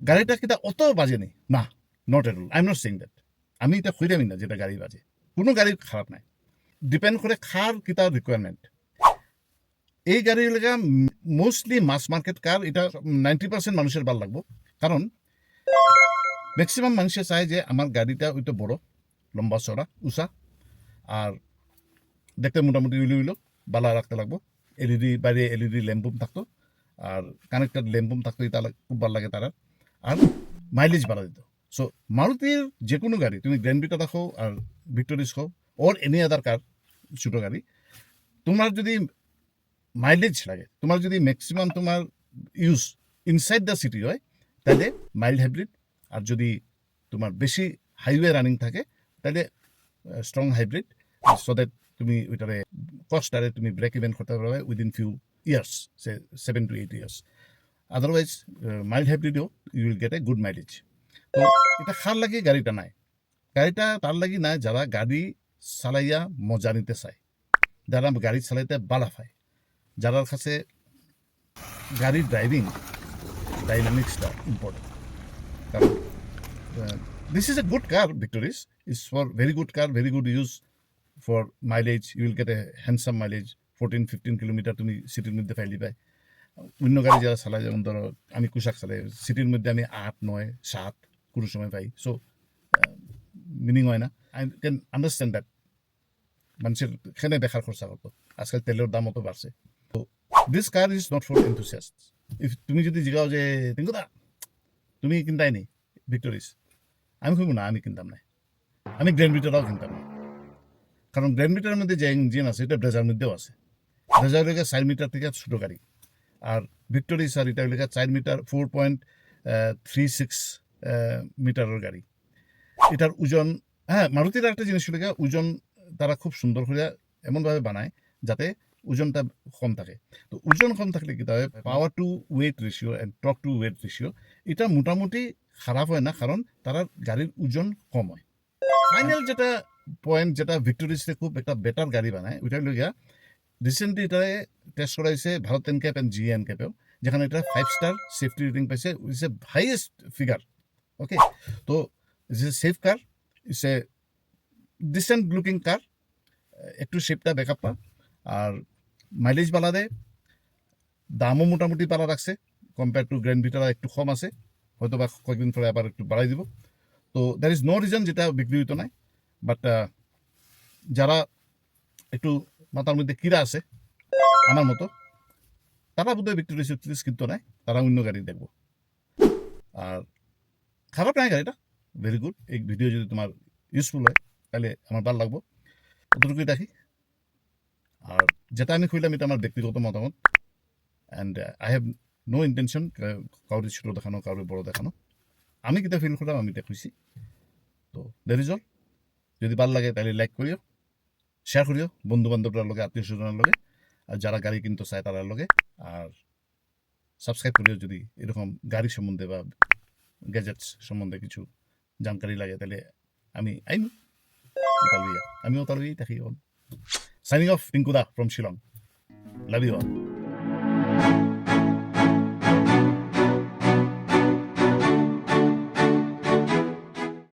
গাড়িটা কিটা অত বাজে নেই না, not at all, I am not saying that. আমি এটা খুঁজে না যেটা গাড়ি বাজে, কোনো গাড়ি খারাপ নাই, ডিপেন্ড করে খার কিতা রিকোয়ারমেন্ট। এই গাড়িগুলোকে মোস্টলি মাস মার্কেট কার, এটা 90% মানুষের ভাল লাগবো, কারণ ম্যাক্সিমাম মানুষে চায় যে আমার গাড়িটা ওইটা বড়, লম্বা চড়া উঁচা, আর দেখতে মোটামুটি উইলো বালা রাখতে লাগবো, এলইডি বাইরে এলইডি ল্যাম্পুম থাকতো, আর কানেক্টেড ল্যাম্পুম থাকতো, এটা খুব ভালো লাগে তারা, আর মাইলেজ বাড়া দিত। সো মারুতির যে কোনো গাড়ি, তুমি গ্র্যান্ড ভিটা হোক আর ভিক্টোরিস হোক ওর এনি আদার কার, ছোটো গাড়ি, তোমার যদি মাইলেজ লাগে, তোমার যদি ম্যাক্সিমাম তোমার ইউজ ইনসাইড দ্য সিটি হয়, তাহলে মাইল্ড হাইব্রিড, আর যদি তোমার বেশি হাইওয়ে রানিং থাকে তাহলে স্ট্রং হাইব্রিড, সো দ্যাট তুমি ওইটারে কস্টারে তুমি ব্রেক ইভেন করতে পারবে within few years, say 7 to 8 years। Otherwise mild হাইব্রিডও you will get a good mileage. তো এটা খার লাগে গাড়িটা নাই, গাড়িটা তার লাগি নাই যারা গাড়ি চালাইয়া মজা নিতে চায়, যারা গাড়ি চালাইতে বালা পায়, যারা কাছে গাড়ির ড্রাইভিং ডাইনামিক্সটা ইম্পর্টেন্ট। কারণ this is a good car, Victoris is for very good car, very good use for mileage, you will get a handsome mileage, 14-15 kilometre তুমি সিটির মধ্যে ফাইলি পাই। অন্য গাড়ি যারা চালায়, যেমন ধরো আমি কুশাক চালাই, সিটির মধ্যে আমি 8-9-7 কোনো সময় পাই, সো মিনিং হয় না। আই ক্যান আন্ডারস্ট্যান্ড দ্যাট মানুষের এখানে বেকার খরচা করতো, আজকাল তেলের দাম অত বাড়ছে। তো this car is not for enthusiast. If তুমি যদি জিগাও যে টিঙ্কুদা তুমি কিনতাই নি ভিক্টোরিস, আমি খুব না, আমি কিনতাম না, আমি গ্র্যান্ড ভিটারাও কিনতাম না, কারণ গ্র্যান্ড ভিটারের মধ্যে যে ইঞ্জিন আছে এটা ব্রেজার মধ্যেও আছে, ব্রেজার লেগে 4 মিটার থেকে ছোটো গাড়ি, আর ভিক্টোরিস আর এটা লেগে 4 মিটার 4.36 মিটারের গাড়ি। এটার ওজন, হ্যাঁ মারুতির একটা জিনিস লেগে ওজন তারা খুব সুন্দর করে এমনভাবে বানায় যাতে ওজনটা কম থাকে। তো ওজন কম থাকলে কি হয়, power to weight ratio and torque to weight ratio এটা মোটামুটি খারাপ হয় না, কারণ তারা গাড়ির ওজন কম হয়। ফাইনাল যেটা পয়েন্ট, যেটা ভিক্টোরিসে খুব একটা বেটার গাড়ি বানায়, ওইটা লইয়া রিসেন্টলি এটারে টেস্ট করা হয়েছে ভারত এনক্যাপ অ্যান্ড জি এনক্যাপেও, যেখানে এটা 5 স্টার সেফটি রেটিং পাইছে, it's a highest figure. Okay, তো it's a safe car, it's a decent looking car, একটু শেপটা ব্যাকআপ পা, আর মাইলেজ বালা দেয়, দামও মোটামুটি পালা রাখছে, কম্পেয়ার টু গ্র্যান্ড ভিটারা একটু কম আছে, হয়তো বা কয়েকদিন পরে আবার একটু বাড়াই দিব। তো দ্যার ইজ নো রিজন যেটা বিক্রি হইতো নাই, বাট যারা একটু মাথার মধ্যে কিরা আছে আমার মতো, তারা বোধহয় ভিক্টোরিয়া সিরিজ কিন্তু নাই, তারা অন্য গাড়ি দেখবো। আর খারাপ নাই গাড়িটা, ভেরি গুড। এই ভিডিও যদি তোমার ইউজফুল হয় তাহলে আমার ভালো লাগবো, অতটুকুই দেখি। আর যেটা আমি খুঁজলাম এটা আমার ব্যক্তিগত মতামত, and I have no intention কাউরে ছোটো দেখানো, কাউরে বড় দেখানো। আমি কিতা ফিল করলাম আমি এটা খুঁজছি। তো দ্যাট ইজ অল। যদি ভালো লাগে তাহলে লাইক করিও, শেয়ার করিও বন্ধু বান্ধবরার লগে, আত্মীয় স্বজনের লগে, আর যারা গাড়ি কিনতে চায় তারার লগে, আর সাবস্ক্রাইব করিও যদি এরকম গাড়ি সম্বন্ধে বা গ্যাজেটস সম্বন্ধে কিছু জানকারি লাগে, তাহলে আমি আমিও তালুই দেখি। সাইনিং অফ, টিঙ্কুদা from Shillong, love you all.